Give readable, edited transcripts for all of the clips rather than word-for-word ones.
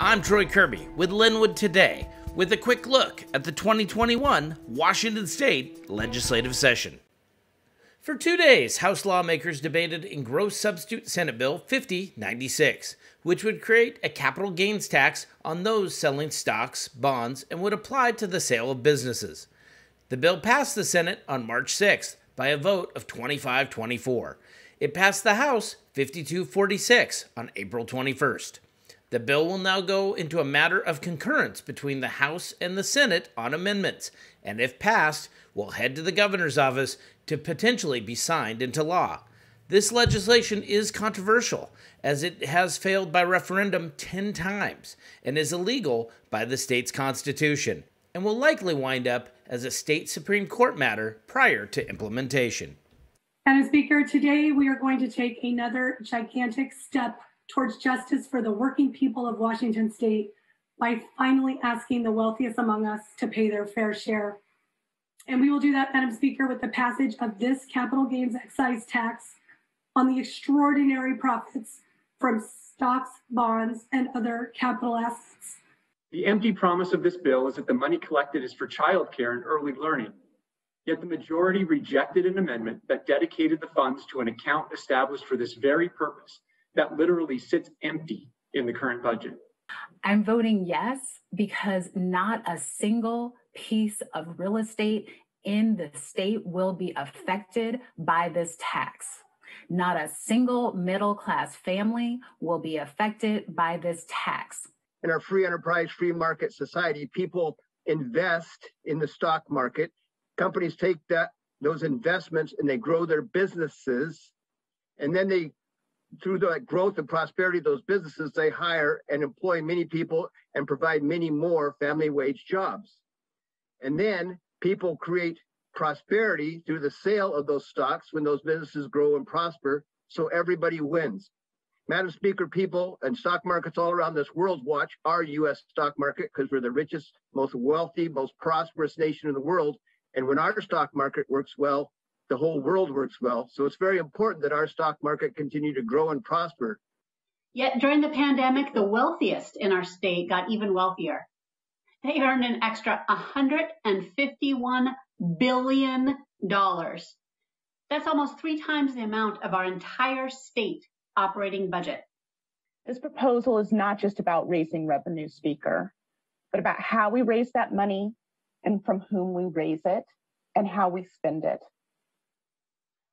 I'm Troy Kirby with Lynnwood Today, with a quick look at the 2021 Washington State Legislative Session. For 2 days, House lawmakers debated Engrossed Substitute Senate Bill 5096, which would create a capital gains tax on those selling stocks, bonds, and would apply to the sale of businesses. The bill passed the Senate on March 6th by a vote of 25-24. It passed the House 52-46 on April 21st. The bill will now go into a matter of concurrence between the House and the Senate on amendments, and if passed, will head to the governor's office to potentially be signed into law. This legislation is controversial, as it has failed by referendum 10 times and is illegal by the state's constitution, and will likely wind up as a state Supreme Court matter prior to implementation. Madam Speaker, today we are going to take another gigantic step towards justice for the working people of Washington State by finally asking the wealthiest among us to pay their fair share. And we will do that, Madam Speaker, with the passage of this capital gains excise tax on the extraordinary profits from stocks, bonds, and other capital assets. The empty promise of this bill is that the money collected is for childcare and early learning. Yet the majority rejected an amendment that dedicated the funds to an account established for this very purpose that literally sits empty in the current budget. I'm voting yes because not a single piece of real estate in the state will be affected by this tax. Not a single middle-class family will be affected by this tax. In our free enterprise, free market society, people invest in the stock market. Companies take those investments and they grow their businesses, and then they, through the growth and prosperity of those businesses, they hire and employ many people and provide many more family wage jobs. And then people create prosperity through the sale of those stocks when those businesses grow and prosper, so everybody wins. Madam Speaker, people and stock markets all around this world watch our U.S. stock market because we're the richest, most wealthy, most prosperous nation in the world. And when our stock market works well, the whole world works well. So it's very important that our stock market continue to grow and prosper. Yet during the pandemic, the wealthiest in our state got even wealthier. They earned an extra $151 billion. That's almost 3 times the amount of our entire state operating budget. This proposal is not just about raising revenue, Speaker, but about how we raise that money and from whom we raise it and how we spend it.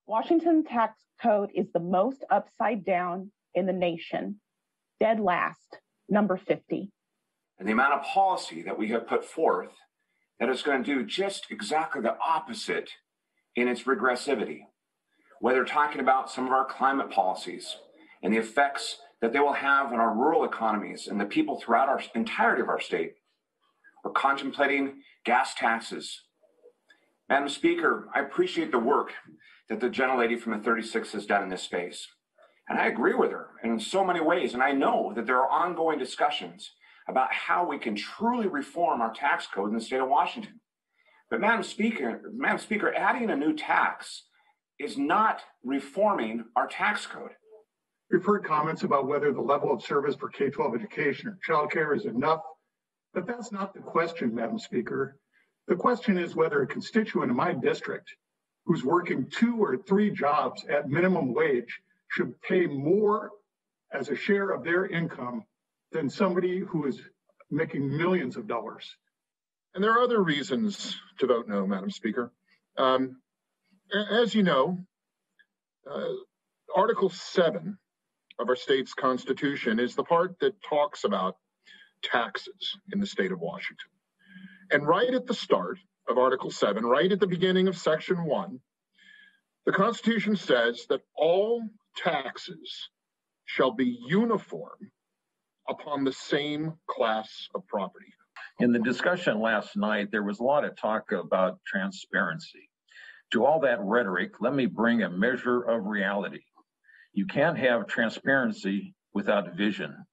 Washington tax code is the most upside down in the nation, dead last, number 50. And the amount of policy that we have put forth that is going to do just exactly the opposite in its regressivity, whether talking about some of our climate policies and the effects that they will have on our rural economies and the people throughout our entirety of our state. We're contemplating gas taxes. Madam Speaker, I appreciate the work that the gentlelady from the 36 has done in this space. And I agree with her in so many ways. And I know that there are ongoing discussions about how we can truly reform our tax code in the state of Washington. But Madam Speaker, adding a new tax is not reforming our tax code. We've heard comments about whether the level of service for K-12 education or childcare is enough, but that's not the question, Madam Speaker. The question is whether a constituent in my district who's working 2 or 3 jobs at minimum wage should pay more as a share of their income than somebody who is making millions of dollars. And there are other reasons to vote no, Madam Speaker. As you know, Article 7 of our state's constitution is the part that talks about taxes in the state of Washington. And right at the start of Article 7, right at the beginning of Section 1, the Constitution says that all taxes shall be uniform upon the same class of property. In the discussion last night, there was a lot of talk about transparency. To all that rhetoric, let me bring a measure of reality. You can't have transparency without vision.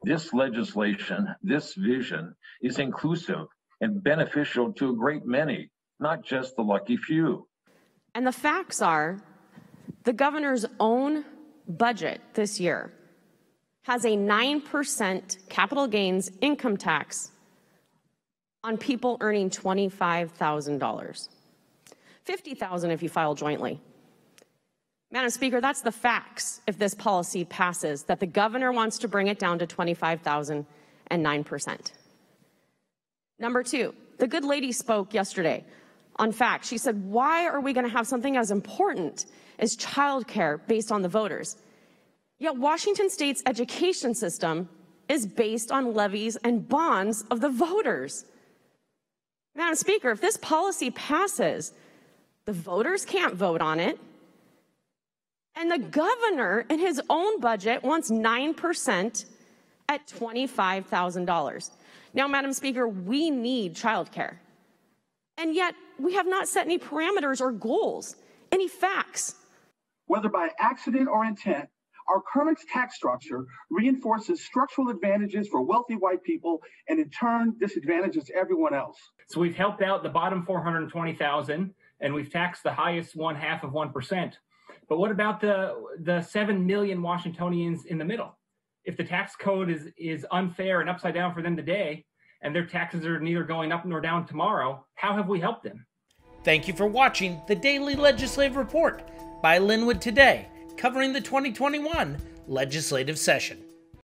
This legislation, this vision, is inclusive and beneficial to a great many, not just the lucky few. And the facts are, the governor's own budget this year has a 9% capital gains income tax on people earning $25,000. $50,000 if you file jointly. Madam Speaker, that's the facts if this policy passes, that the governor wants to bring it down to $25,000 and 9%. Number two, the good lady spoke yesterday on facts. She said, why are we going to have something as important as childcare based on the voters? Yet Washington State's education system is based on levies and bonds of the voters. Madam Speaker, if this policy passes, the voters can't vote on it, and the governor in his own budget wants 9% at $25,000. Now, Madam Speaker, we need childcare, and yet we have not set any parameters or goals, any facts. Whether by accident or intent, our current tax structure reinforces structural advantages for wealthy white people and in turn disadvantages everyone else. So we've helped out the bottom 420,000 and we've taxed the highest 0.5%. But what about the 7 million Washingtonians in the middle? If the tax code is unfair and upside down for them today, and their taxes are neither going up nor down tomorrow, how have we helped them? Thank you for watching the Daily Legislative Report by Lynnwood Today, covering the 2021 legislative session.